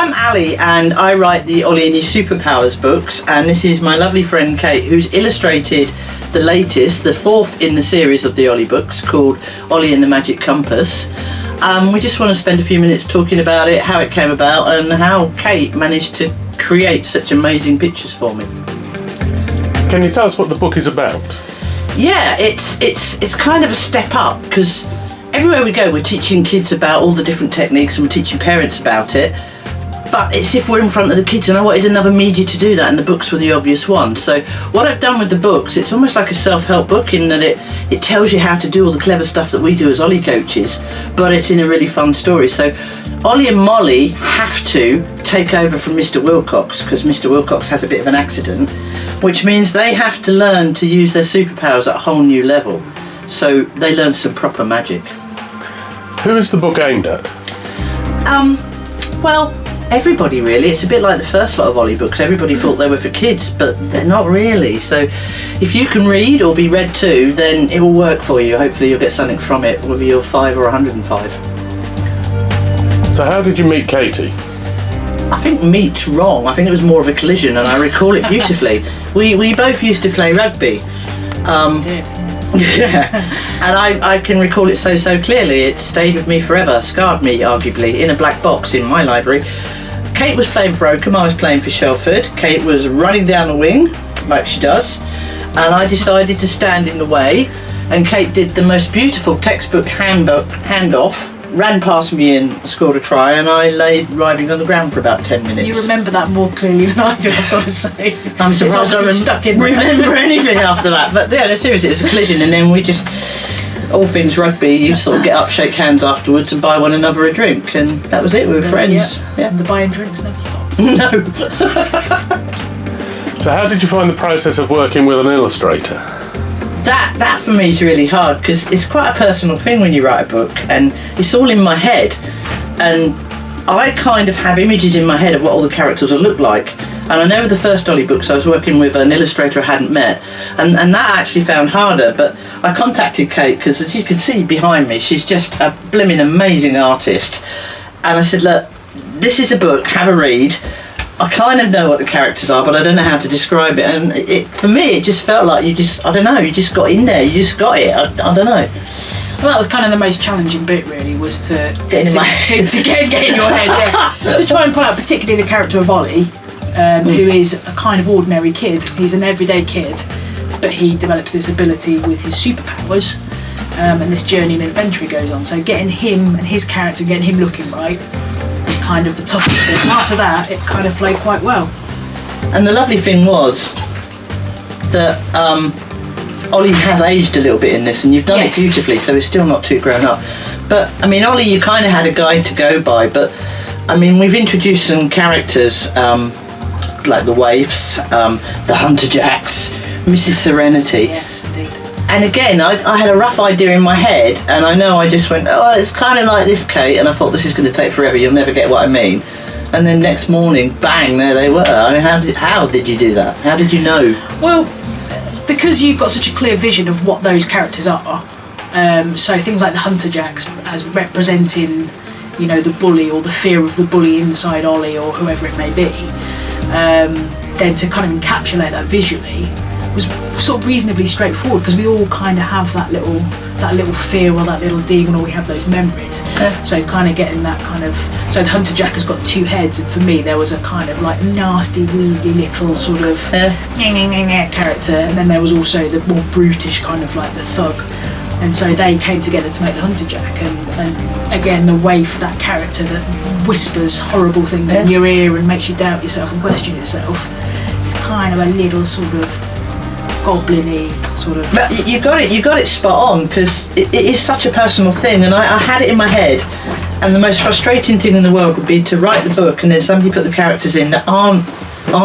I'm Ali, and I write the Ollie and Your Superpowers books, and this is my lovely friend Kate, who's illustrated the latest, the fourth in the series of the Ollie books, called Ollie and the Magic Compass. We just want to spend a few minutes talking about it, how it came about, and how Kate managed to create such amazing pictures for me. Can you tell us what the book is about? Yeah, it's kind of a step up, because everywhere we go we're teaching kids about all the different techniques and we're teaching parents about it, but it's if we're in front of the kids, and I wanted another media to do that, and the books were the obvious one. So what I've done with the books, it's almost like a self-help book in that it tells you how to do all the clever stuff that we do as Ollie coaches, but it's in a really fun story. So Ollie and Molly have to take over from Mr. Wilcox, because Mr. Wilcox has a bit of an accident, which means they have to learn to use their superpowers at a whole new level. So they learn some proper magic. Who is the book aimed at? Well, everybody really. It's a bit like the first lot of Ollie books. Everybody thought they were for kids, but they're not really. So if you can read or be read to, then it will work for you. Hopefully you'll get something from it, whether you're 5 or 105. So how did you meet Katy? I think meet's wrong. I think it was more of a collision, and I recall it beautifully. We both used to play rugby. We did. Yeah, and I can recall it so clearly. It stayed with me forever, scarred me arguably, in a black box in my library. Kate was playing for Oakham, I was playing for Shelford. Kate was running down the wing, like she does, and I decided to stand in the way, and Kate did the most beautiful textbook handoff, ran past me and scored a try, and I lay writhing on the ground for about 10 minutes. You remember that more clearly than I do, I've got to say. I'm surprised I stuck in remember anything after that. But yeah, no, seriously, it was a collision, and then we just, all things rugby, you sort of get up, shake hands afterwards and buy one another a drink, and that was it, we were friends. Yeah. And the buying drinks never stops. No. So how did you find the process of working with an illustrator? That for me is really hard, because it's quite a personal thing when you write a book, and it's all in my head, and I kind of have images in my head of what all the characters will look like. And I know with the first Ollie books I was working with an illustrator I hadn't met, and that I actually found harder, but I contacted Kate, because as you can see behind me, she's just a blimmin' amazing artist, and I said, look, this is a book, have a read. I kind of know what the characters are, but I don't know how to describe it. And for me, it just felt like you just got in there, you just got it. I don't know. Well, that was kind of the most challenging bit, really, was to Get in my head. to get in your head, yeah. To try and pull out particularly the character of Ollie, who is a kind of ordinary kid. He's an everyday kid, but he develops this ability with his superpowers, and this journey and adventure he goes on. So getting him and his character, getting him looking right, was kind of the toughest bit. And after that, it kind of flowed quite well. And the lovely thing was that Ollie has aged a little bit in this, and you've done it beautifully, so it's still not too grown up. But I mean, Ollie, you kind of had a guide to go by, but I mean, we've introduced some characters like the Waifs, the Hunter Jacks, Mrs. Serenity. Yes, indeed. And again, I had a rough idea in my head, and I know I just went, oh, it's kind of like this, Kate, and I thought, this is going to take forever, you'll never get what I mean. And then next morning, bang, there they were. I mean, how did you do that? How did you know? Well, because you've got such a clear vision of what those characters are, so things like the Hunter Jacks as representing, you know, the bully or the fear of the bully inside Ollie or whoever it may be, then to kind of encapsulate that visually was sort of reasonably straightforward, because we all kind of have that little fear or that little demon, or we have those memories. So kind of getting that kind of, so the Hunter Jack has got two heads, and for me there was a kind of like nasty, weaselly little sort of character, and then there was also the more brutish kind of like the thug. And so they came together to make the Hunter Jack, and again the waif, that character that whispers horrible things in your ear and makes you doubt yourself and question yourself. It's kind of a little sort of goblin-y sort of. But you got it spot on, because it is such a personal thing, and I had it in my head, and the most frustrating thing in the world would be to write the book and then somebody put the characters in that aren't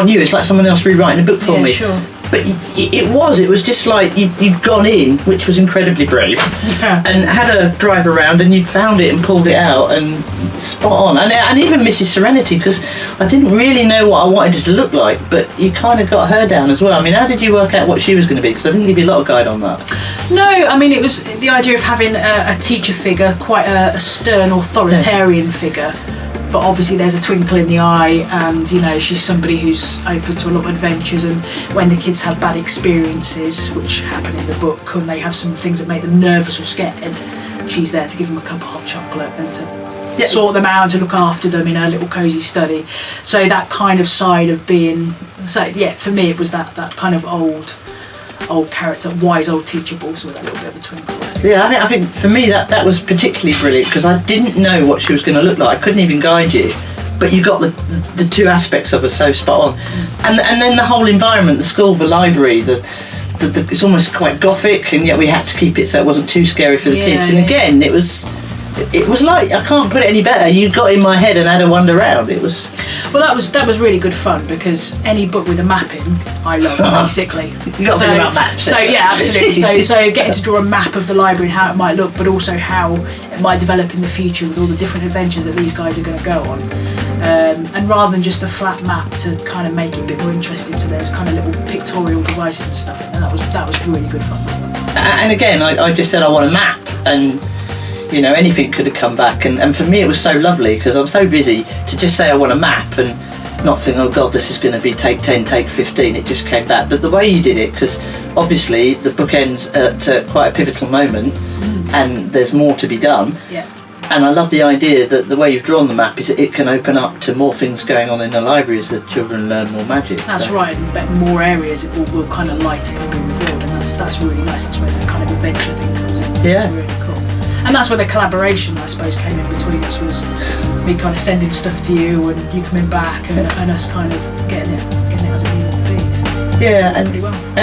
you. It's like someone else rewriting a book for me. Sure. But it was just like you'd gone in, which was incredibly brave, and had a drive around, and you'd found it and pulled it out, and spot on. And even Mrs. Serenity, because I didn't really know what I wanted it to look like, but you kind of got her down as well. I mean, how did you work out what she was going to be? Because I didn't give you a lot of guide on that. No, I mean, it was the idea of having a teacher figure, quite a stern authoritarian figure, but obviously there's a twinkle in the eye, and you know, she's somebody who's open to a lot of adventures, and when the kids have bad experiences, which happen in the book, and they have some things that make them nervous or scared, she's there to give them a cup of hot chocolate and to sort them out, to look after them in her little cosy study. So that kind of side of being, so yeah, for me it was that kind of old character, wise old teacher, but also with that little bit of a twinkle. Yeah, I think for me that was particularly brilliant, because I didn't know what she was going to look like. I couldn't even guide you, but you got the two aspects of her so spot on, and then the whole environment, the school, the library, it's almost quite gothic, and yet we had to keep it so it wasn't too scary for the kids. And again, it was like, I can't put it any better. You got in my head and had a wander round. It was. Well, that was really good fun, because any book with a map in, I love, basically. You got to think about maps. So yeah, absolutely. So getting to draw a map of the library and how it might look, but also how it might develop in the future with all the different adventures that these guys are going to go on. And rather than just a flat map, to kind of make it a bit more interesting, so there's kind of little pictorial devices and stuff, and that was really good fun. And again, I just said I want a map, and you know, anything could have come back, and for me it was so lovely, because I'm so busy to just say I want a map and not think, oh god, this is going to be take 10, take 15. It just came back. But the way you did it, because obviously the book ends at quite a pivotal moment, and there's more to be done. Yeah. And I love the idea that the way you've drawn the map is that it can open up to more things going on in the library as the children learn more magic. That's right, and more areas it will kind of light up and be revealed, and that's really nice. That's where that kind of adventure thing comes in. Yeah. It's really cool. And that's where the collaboration, I suppose, came in between us, was me kind of sending stuff to you and you coming back, and us kind of getting it as it needed to be. So yeah, and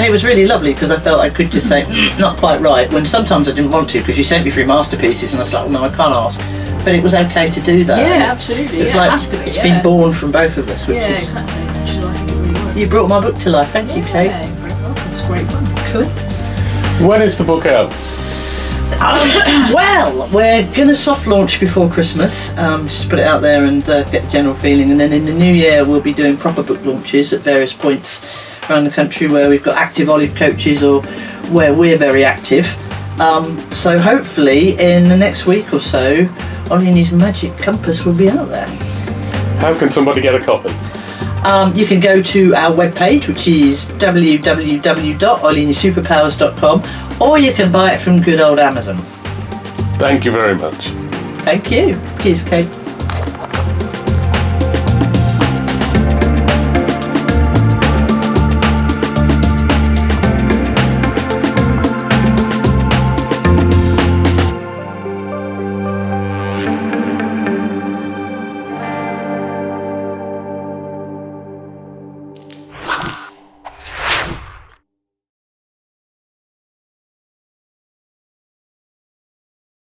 it was really lovely, because I felt I could just say, not quite right, when sometimes I didn't want to, because you sent me through masterpieces and I was like, well, no, I can't ask. But it was okay to do that. Yeah, absolutely. It's Yeah, like, it has to be. it's been born from both of us, which yeah, is... exactly. Which is, I think, it really works. You brought my book to life, thank you, Kate. Yeah, you're very welcome. It's great fun. Cool. When is the book out? Well, we're going to soft launch before Christmas, just to put it out there and get a general feeling, and then in the new year we'll be doing proper book launches at various points around the country where we've got active Olive coaches or where we're very active. So hopefully in the next week or so, Ollie and his magic compass will be out there. How can somebody get a copy? You can go to our webpage, which is www.ollieandyoursuperpowers.com, or you can buy it from good old Amazon. Thank you very much. Thank you. Cheers, Kate.